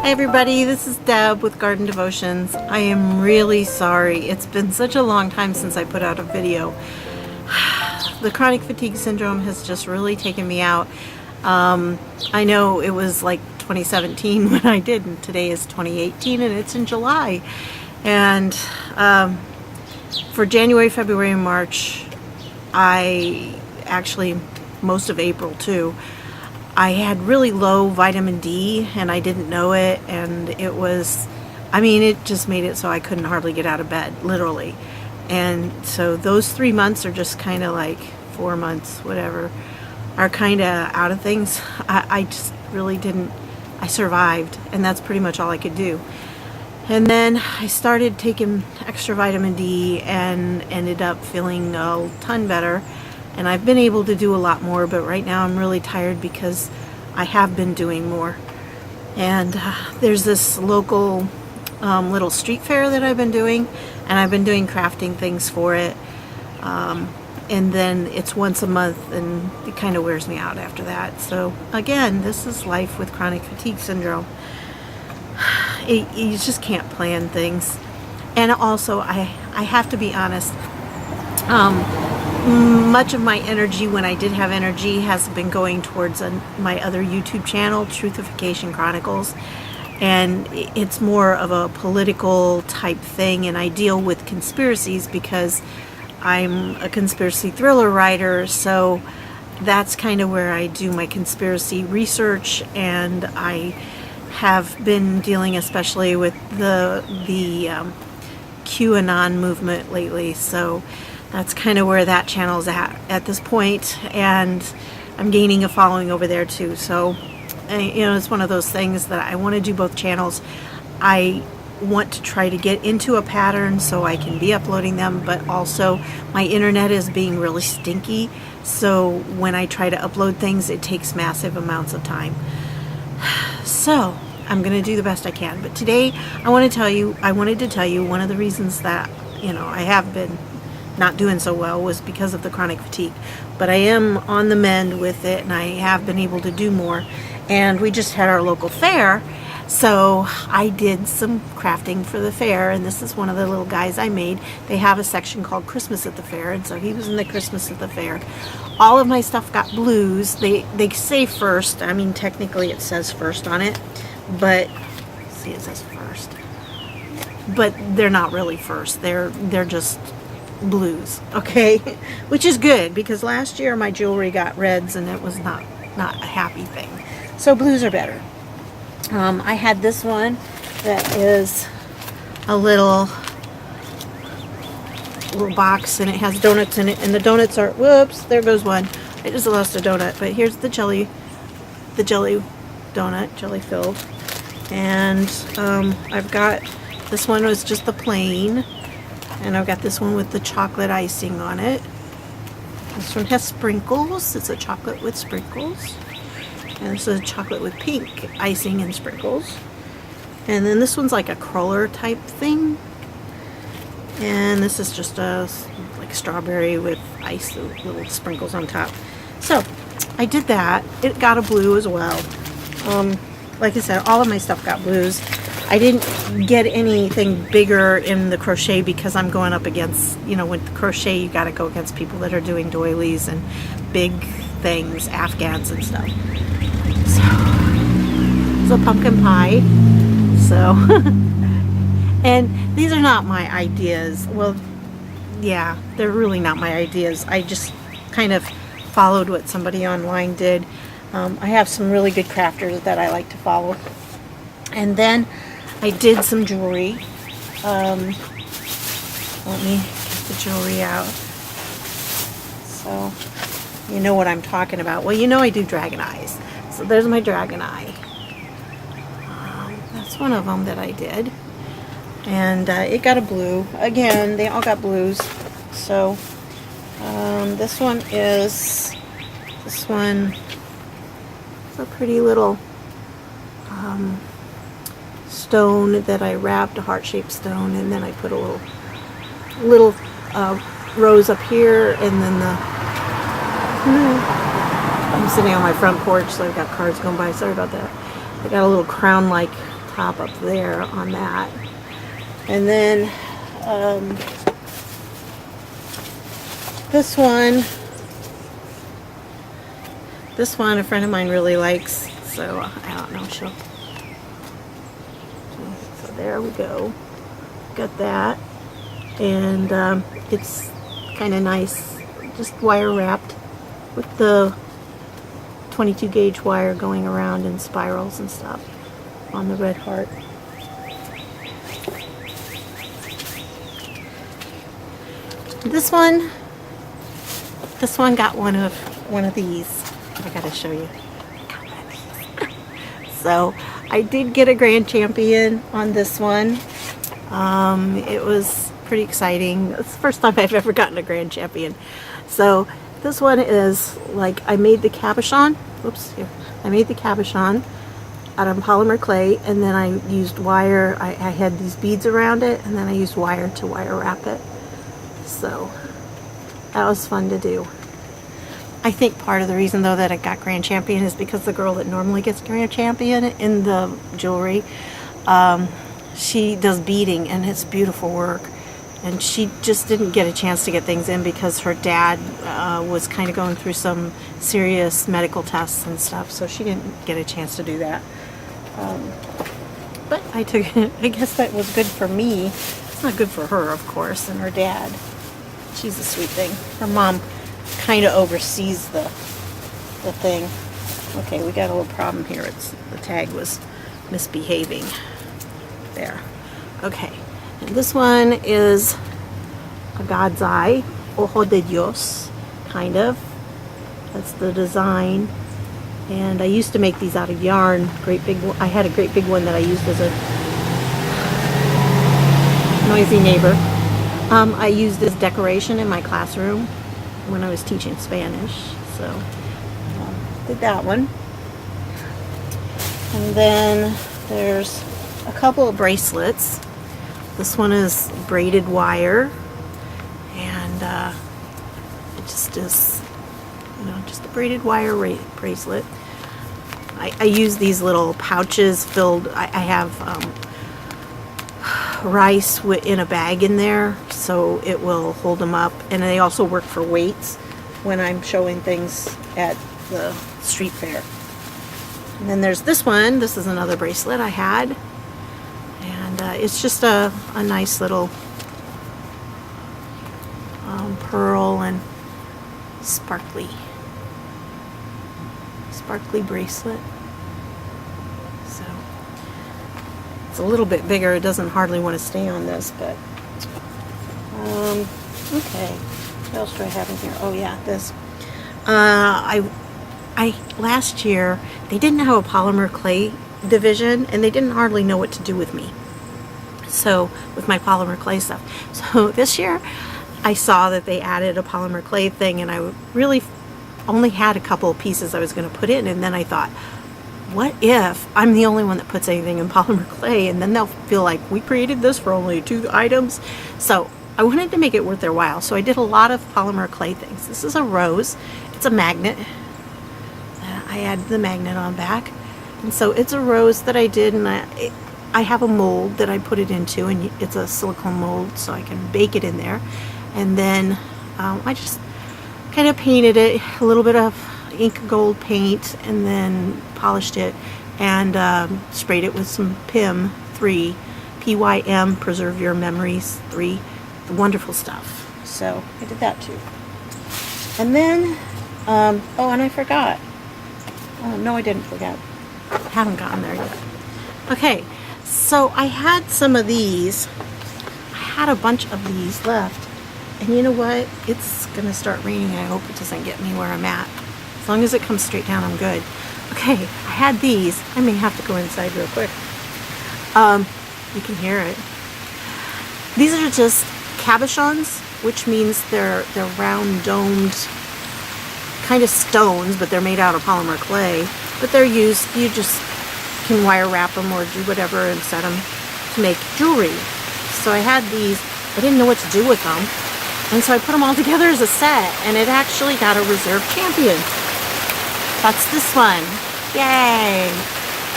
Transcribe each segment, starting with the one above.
Hi everybody, this is Deb with Garden Devotions. I am really sorry. It's been such a long time since I put out a video. The chronic fatigue syndrome has just really taken me out. I know it was like 2017 when I did, and today is 2018 and it's in July. And for January, February, and March, most of April too, I had really low vitamin D and I didn't know it, and it just made it so I couldn't hardly get out of bed, literally. And so those 3 months are just kind of like 4 months, whatever, are kind of out of things. I just really didn't, I survived, and that's pretty much all I could do. And then I started taking extra vitamin D and ended up feeling a ton better. And I've been able to do a lot more, but right now I'm really tired because I have been doing more. And there's this local little street fair that I've been doing, and I've been doing crafting things for it. And then it's once a month, and it kind of wears me out after that. So again, this is life with chronic fatigue syndrome. You just can't plan things. And also, I have to be honest, much of my energy, when I did have energy, has been going towards my other YouTube channel, Truthification Chronicles, and it's more of a political type thing, and I deal with conspiracies because I'm a conspiracy thriller writer, so that's kind of where I do my conspiracy research. And I have been dealing especially with the QAnon movement lately, so that's kind of where that channel's at this point, and I'm gaining a following over there too. So, it's one of those things that I want to do both channels. I want to try to get into a pattern so I can be uploading them, but also my internet is being really stinky, so when I try to upload things, it takes massive amounts of time. So I'm going to do the best I can. But today I wanted to tell you one of the reasons that I have been not doing so well was because of the chronic fatigue. But I am on the mend with it, and I have been able to do more. And we just had our local fair, so I did some crafting for the fair, and this is one of the little guys I made. They have a section called Christmas at the Fair, and so he was in the Christmas at the Fair. All of my stuff got blues. They say first. I mean, technically it says first on it, but see, it says first. But they're not really first. They're just blues, okay? Which is good, because last year my jewelry got reds and it was not a happy thing. So blues are better. I had this one that is a little box, and it has donuts in it, and the donuts are, whoops, there goes one. I just lost a donut, but here's the jelly donut, jelly filled. And I've got, this one was just the plain, and I've got this one with the chocolate icing on it. This one has sprinkles. It's a chocolate with sprinkles. And this is a chocolate with pink icing and sprinkles. And then this one's like a cruller type thing. And this is just like strawberry with ice, little sprinkles on top. So I did that. It got a blue as well. Like I said, all of my stuff got blues. I didn't get anything bigger in the crochet because I'm going up against, with crochet you got to go against people that are doing doilies and big things, Afghans and stuff. So, it's a pumpkin pie. So, and these are not my ideas. Well, yeah, they're really not my ideas. I just kind of followed what somebody online did. I have some really good crafters that I like to follow. And then I did some jewelry. Let me get the jewelry out. So, you know what I'm talking about. Well, I do dragon eyes. So there's my dragon eye. That's one of them that I did. And it got a blue. Again, they all got blues. So, this one is a pretty little stone that I wrapped, a heart-shaped stone, and then I put a little rose up here, and then I'm sitting on my front porch, so I've got cars going by. Sorry about that. I got a little crown-like top up there on that. And then this one a friend of mine really likes, so I don't know, so there we go, got that. And it's kind of nice, just wire wrapped with the 22 gauge wire going around in spirals and stuff on the red heart. This one got one of these. I gotta show you. So I did get a grand champion on this one. It was pretty exciting. It's the first time I've ever gotten a grand champion. So this one is like, I made the cabochon. Oops, here. I made the cabochon out of polymer clay, and then I used wire. I had these beads around it, and then I used wire to wire wrap it. So that was fun to do. I think part of the reason though that I got grand champion is because the girl that normally gets grand champion in the jewelry, she does beading, and it's beautiful work. And she just didn't get a chance to get things in because her dad was kind of going through some serious medical tests and stuff, so she didn't get a chance to do that. But I guess that was good for me. It's not good for her, of course, and her dad. She's a sweet thing. Her mom kind of oversees the thing. Okay, we got a little problem here. The tag was misbehaving. There. Okay. And this one is a God's eye, Ojo de Dios, kind of. That's the design. And I used to make these out of yarn. I had a great big one that I used as a noisy neighbor. I used this decoration in my classroom when I was teaching Spanish. So, did that one. And then there's a couple of bracelets. This one is braided wire, and it just is, just a braided wire bracelet. I use these little pouches filled. I have rice in a bag in there, so it will hold them up, and they also work for weights when I'm showing things at the street fair. And then there's this one. This is another bracelet I had. It's just a nice little pearl and sparkly bracelet. So it's a little bit bigger. It doesn't hardly want to stay on this, but okay. What else do I have in here? Oh yeah, this. I last year they didn't have a polymer clay division, and they didn't hardly know what to do with me. So with my polymer clay stuff. So this year I saw that they added a polymer clay thing, and I really only had a couple of pieces I was going to put in, and then I thought, what if I'm the only one that puts anything in polymer clay, and then they'll feel like we created this for only 2 items. So I wanted to make it worth their while, so I did a lot of polymer clay things. This is a rose. It's a magnet. I added the magnet on back, and so it's a rose that I did, and I have a mold that I put it into, and it's a silicone mold, so I can bake it in there. And then I just kind of painted it, a little bit of ink gold paint, and then polished it, and sprayed it with some PIM 3, PYM, Preserve Your Memories 3, wonderful stuff. So I did that too. And then, oh, and I forgot. Oh, no, I didn't forget. I haven't gotten there yet. Okay. So I had some of these. I had a bunch of these left. And you know what? It's going to start raining. I hope it doesn't get me where I'm at. As long as it comes straight down, I'm good. Okay, I had these. I may have to go inside real quick. You can hear it. These are just cabochons, which means they're round domed kind of stones, but they're made out of polymer clay. But they're used, you just can wire wrap them or do whatever and set them to make jewelry. So I had these. I didn't know what to do with them, and so I put them all together as a set, and it actually got a reserve champion. That's this one. Yay!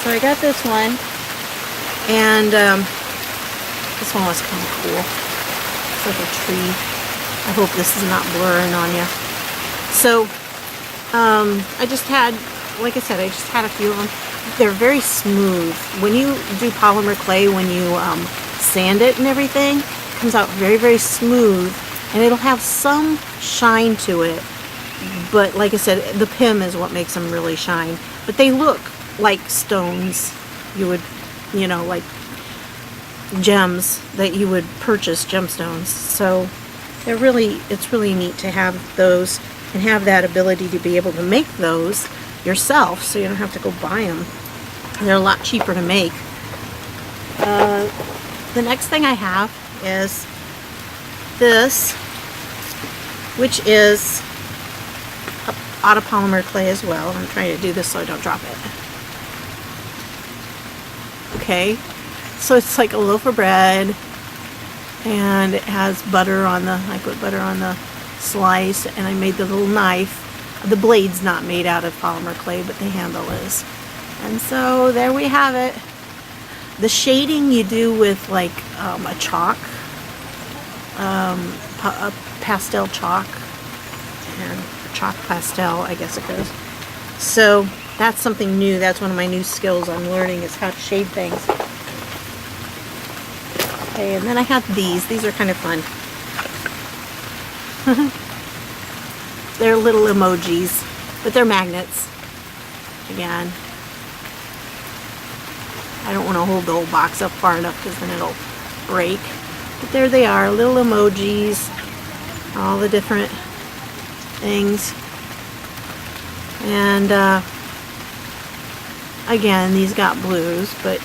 So I got this one, And this one was kind of cool. It's like a tree. I hope this is not blurring on you. So I just had, like I said, I just had a few of them. They're very smooth. When you do polymer clay, when you sand it and everything, it comes out very, very smooth, and it'll have some shine to it. But like I said, the PIM is what makes them really shine. But they look like stones you would, you know, like gems that you would purchase, gemstones. So they're really, it's really neat to have those and have that ability to be able to make those yourself, so you don't have to go buy them. They're a lot cheaper to make. The next thing I have is this, which is out of polymer clay as well. I'm trying to do this so I don't drop it. Okay, so it's like a loaf of bread, and it has butter on the, I put butter on the slice, and I made the little knife. The blade's not made out of polymer clay, but the handle is. And so there we have it. The shading you do with like a chalk, a pastel chalk, and chalk pastel, I guess it goes. So that's something new. That's one of my new skills I'm learning, is how to shade things. Okay, and then I have these. These are kind of fun. They're little emojis, but they're magnets. Again, I don't want to hold the whole box up far enough because then it'll break. But there they are, little emojis, all the different things. And again, these got blues, but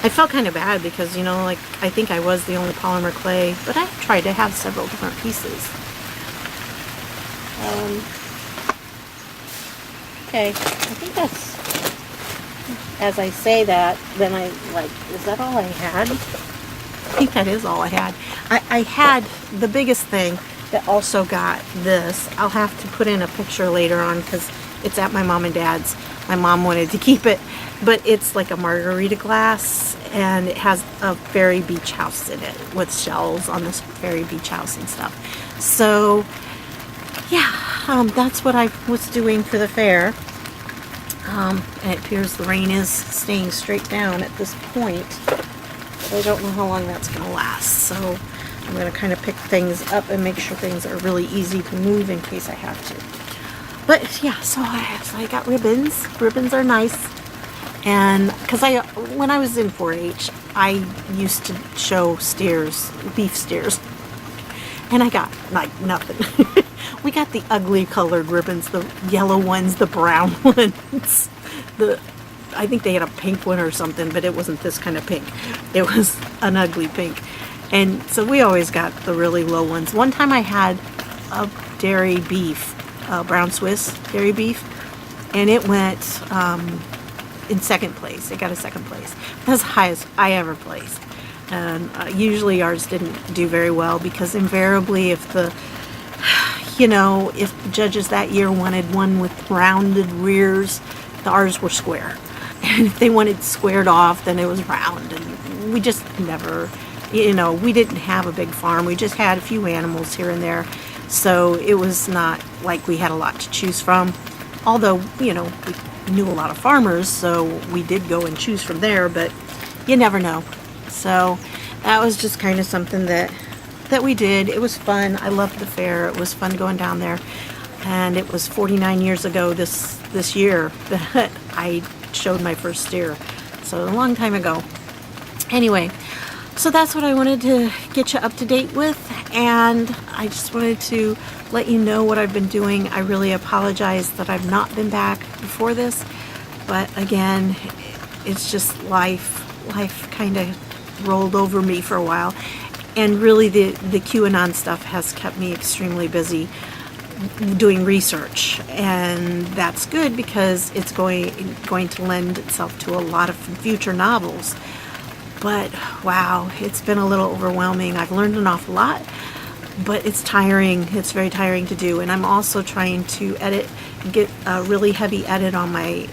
I felt kind of bad because, you know, like, I think I was the only polymer clay, but I tried to have several different pieces. Okay, I think that's, as I say that, then I like, is that all I had? I think that is all I had. I had the biggest thing that also got this. I'll have to put in a picture later on because it's at my mom and dad's. My mom wanted to keep it, but it's like a margarita glass, and it has a fairy beach house in it with shells on this fairy beach house and stuff. So yeah, that's what I was doing for the fair. And it appears the rain is staying straight down at this point, but I don't know how long that's going to last. So I'm going to kind of pick things up and make sure things are really easy to move in case I have to. But yeah, so I got ribbons. Ribbons are nice. And because when I was in 4-H, I used to show steers, beef steers. And I got like nothing. We got the ugly colored ribbons, the yellow ones, the brown ones. I think they had a pink one or something, but it wasn't this kind of pink. It was an ugly pink. And so we always got the really low ones. One time I had a dairy beef, brown Swiss dairy beef, and it went in second place. It got a second place. That's the highest I ever placed. And usually ours didn't do very well because invariably if if judges that year wanted one with rounded rears, ours were square. And if they wanted squared off, then it was round. And we just never, we didn't have a big farm. We just had a few animals here and there. So it was not like we had a lot to choose from. Although, we knew a lot of farmers, so we did go and choose from there, but you never know. So that was just kind of something that we did. It was fun. I loved the fair. It was fun going down there. And it was 49 years ago this year that I showed my first steer. So a long time ago. Anyway, so that's what I wanted to get you up to date with. And I just wanted to let you know what I've been doing. I really apologize that I've not been back before this. But again, it's just life. Life kind of rolled over me for a while. And really the QAnon stuff has kept me extremely busy doing research, and that's good because it's going to lend itself to a lot of future novels. But wow, it's been a little overwhelming. I've learned an awful lot, but it's tiring. It's very tiring to do. And I'm also trying to get a really heavy edit on my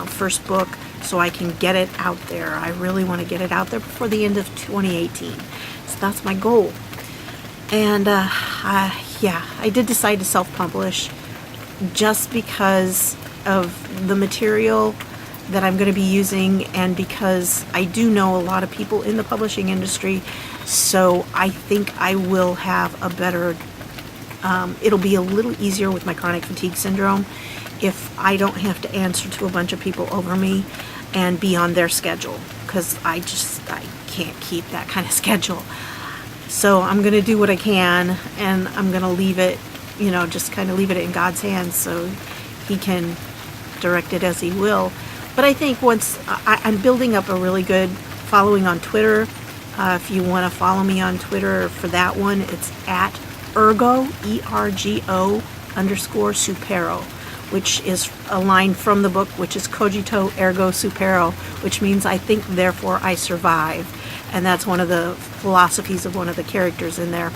first book, so I can get it out there. I really want to get it out there before the end of 2018. So that's my goal. And yeah, I did decide to self-publish just because of the material that I'm going to be using, and because I do know a lot of people in the publishing industry, so I think I will have a better, it'll be a little easier with my chronic fatigue syndrome if I don't have to answer to a bunch of people over me and be on their schedule, because I can't keep that kind of schedule. So I'm going to do what I can, and I'm going to leave it, you know, just kind of leave it in God's hands so He can direct it as He will. But I think once I'm building up a really good following on Twitter. If you want to follow me on Twitter for that one, it's at ergo, ERGO _supero, which is a line from the book, which is cogito ergo supero, which means I think, therefore I survive. And that's one of the philosophies of one of the characters in there.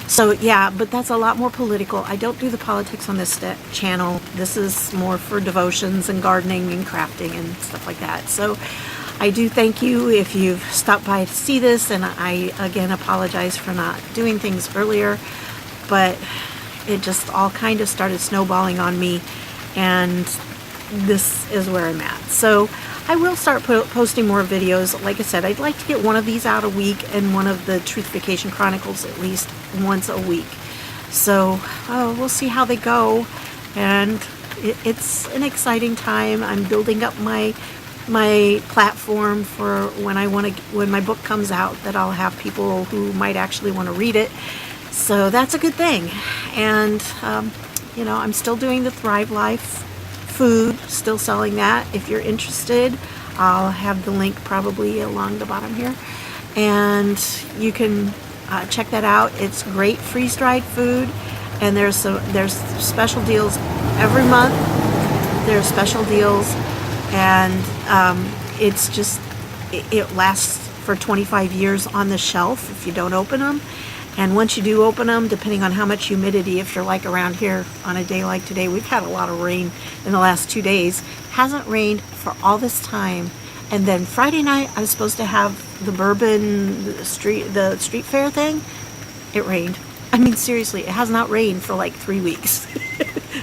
So yeah, but that's a lot more political. I don't do the politics on this channel. This is more for devotions and gardening and crafting and stuff like that. So I do thank you if you've stopped by to see this, and I again apologize for not doing things earlier, but it just all kind of started snowballing on me, and this is where I'm at. So I will start posting more videos. Like I said, I'd like to get one of these out a week and one of the Truthification Chronicles at least once a week. So we'll see how they go, and it's an exciting time. I'm building up my platform for when my book comes out, that I'll have people who might actually want to read it. So that's a good thing. And you know, I'm still doing the Thrive Life food, still selling that. If you're interested, I'll have the link probably along the bottom here, and you can check that out. It's great freeze-dried food, and there's special deals every month. There's special deals, and it's just it lasts for 25 years on the shelf if you don't open them. And once you do open them, depending on how much humidity, if you're like around here on a day like today, we've had a lot of rain in the last 2 days. Hasn't rained for all this time. And then Friday night, I was supposed to have the the street fair thing. It rained. I mean, seriously, it has not rained for like 3 weeks.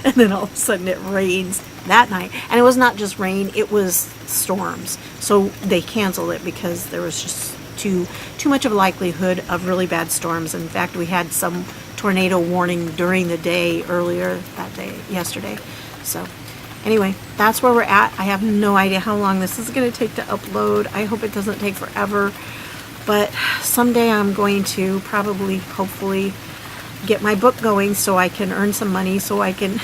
And then all of a sudden it rains that night. And it was not just rain, it was storms. So they canceled it because there was just too much of a likelihood of really bad storms. In fact, we had some tornado warning during the day earlier that day, yesterday. So anyway, that's where we're at. I have no idea how long this is going to take to upload. I hope it doesn't take forever, but someday I'm going to probably, hopefully, get my book going so I can earn some money, so I can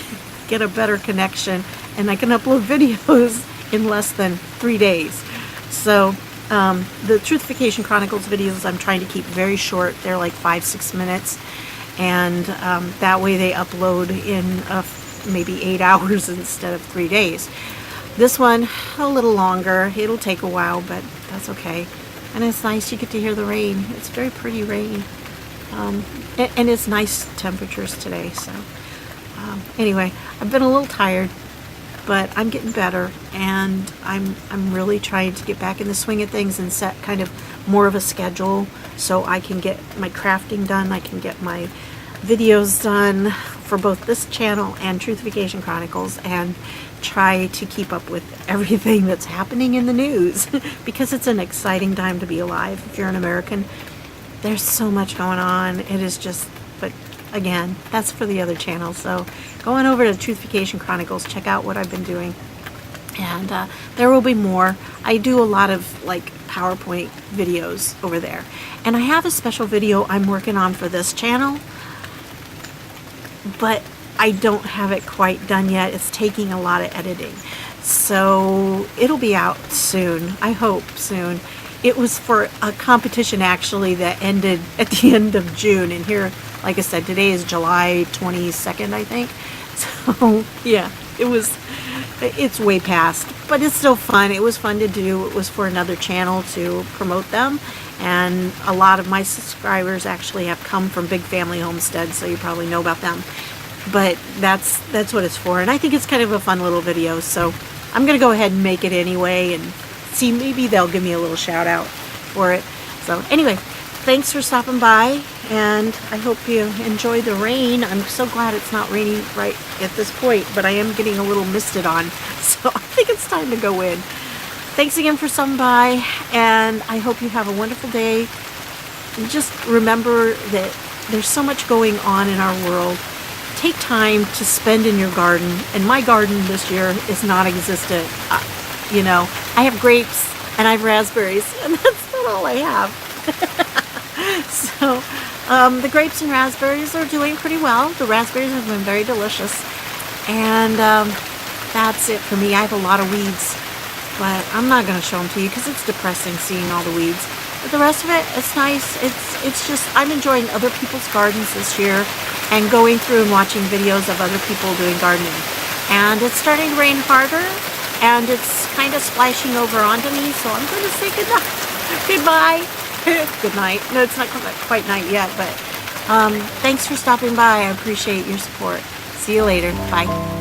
get a better connection, and I can upload videos in less than 3 days. So the Truthification Chronicles videos I'm trying to keep very short. They're like 5-6 minutes, and that way they upload in maybe 8 hours instead of 3 days. This one a little longer. It'll take a while, but that's okay. And it's nice. You get to hear the rain. It's very pretty rain, and it's nice temperatures today. So anyway, I've been a little tired, but I'm getting better, and I'm really trying to get back in the swing of things and set kind of more of a schedule so I can get my crafting done, I can get my videos done for both this channel and Truthification Chronicles, and try to keep up with everything that's happening in the news because it's an exciting time to be alive if you're an American. There's so much going on. It is just, but again, that's for the other channel. So go on over to Truthification Chronicles, check out what I've been doing, and there will be more. I do a lot of like PowerPoint videos over there, and I have a special video I'm working on for this channel, but I don't have it quite done yet. It's taking a lot of editing, so it'll be out soon. I hope soon. It was for a competition actually that ended at the end of June, and here, like I said, today is July 22nd, I think. So yeah, it's way past, but it's still fun. It was fun to do. It was for another channel to promote them, and a lot of my subscribers actually have come from Big Family Homestead, so you probably know about them. But that's what it's for, and I think it's kind of a fun little video. So I'm going to go ahead and make it anyway and see, maybe they'll give me a little shout out for it. So anyway, thanks for stopping by, and I hope you enjoy the rain. I'm so glad it's not raining right at this point, but I am getting a little misted on, so I think it's time to go in. Thanks again for stopping by, and I hope you have a wonderful day. And just remember that there's so much going on in our world. Take time to spend in your garden, and my garden this year is non-existent. You know, I have grapes and I have raspberries, and that's not all I have. So the grapes and raspberries are doing pretty well. The raspberries have been very delicious, and that's it for me. I have a lot of weeds, but I'm not going to show them to you because it's depressing seeing all the weeds. But the rest of it, it's nice. It's just, I'm enjoying other people's gardens this year and going through and watching videos of other people doing gardening. And it's starting to rain harder, and it's kind of splashing over onto me, so I'm going to say goodnight. Goodbye. Good night. No, it's not quite night yet, but thanks for stopping by. I appreciate your support. See you later. Bye.